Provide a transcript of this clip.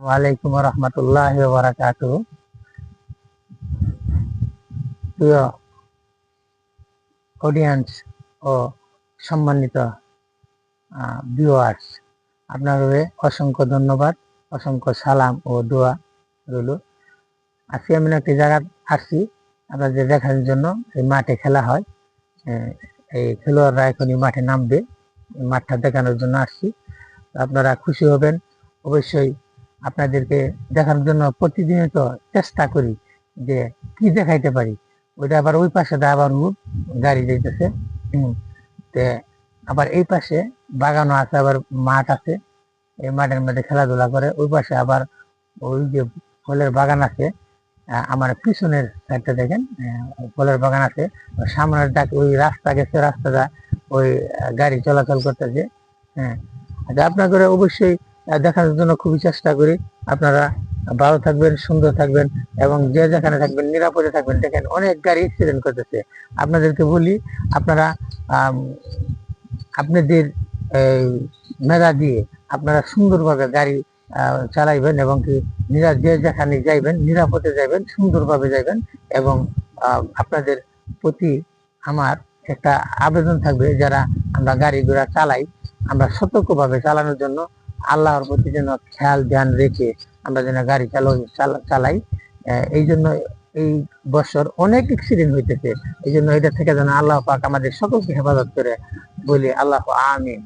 ওয়ালাইকুম রহমতুল্লাহি ওয়া বারাকাতুহু। প্রিয় অডিয়েন্স ও সম্মানিত ভিউয়ার্স, আপনাদের অসংখ্য ধন্যবাদ, অসংখ্য সালাম ও দোয়া রইল। আজকে আমি একটি জায়গা আসছি আপনাদের দেখার জন্য। এই মাঠে খেলা হয়, এই খেলোয়াড়রা এখনই মাঠে নামবে, মাঠটা দেখানোর জন্য আসছি। আপনারা খুশি হবেন অবশ্যই। আপনাদেরকে দেখানোর জন্য প্রতিদিনই তো চেষ্টা করি যে কি দেখাইতে পারি। ওইটা আবার ওই পাশে আবার গাড়ি যাইতেছে, আবার এই পাশে বাগানও আছে, আবার মাঠ আছে, এই মাঠের মধ্যে খেলাধুলা করে। ওই পাশে আবার ওই যে ফলের বাগান আছে, আমার পিছনের সাইডটা দেখেন, ফলের বাগান আছে। সামনের ওই রাস্তা গেছে, রাস্তাটা ওই গাড়ি চলাচল করতেছে। আপনাদের অবশ্যই দেখানোর জন্য খুবই চেষ্টা করি। আপনারা ভালো থাকবেন, সুন্দর থাকবেন এবং যে যেখানে থাকবেন নিরাপদে থাকবেন। দেখেন অনেক গাড়ি অ্যাক্সিডেন্ট করতেছে। আপনাদেরকে বলি, আপনারা আপনাদের মেধা দিয়ে আপনারা সুন্দরভাবে গাড়ি চালাইবেন এবং কি যে যেখানে যাইবেন নিরাপদে যাইবেন, সুন্দরভাবে যাইবেন। এবং আপনাদের প্রতি আমার একটা আবেদন থাকবে, যারা আমরা গাড়ি ঘোড়া চালাই, আমরা সতর্কভাবে চালানোর জন্য আল্লাহর প্রতি যেন খেয়াল ধ্যান রেখে আমরা যেন গাড়ি চালাই। এই জন্য এই বছর অনেক অ্যাক্সিডেন্ট হইতেছে। এই জন্য এটা থেকে যেন আল্লাহ পাক আমাদের সকলকে হেফাজত করে, বলি আল্লাহ আমিন।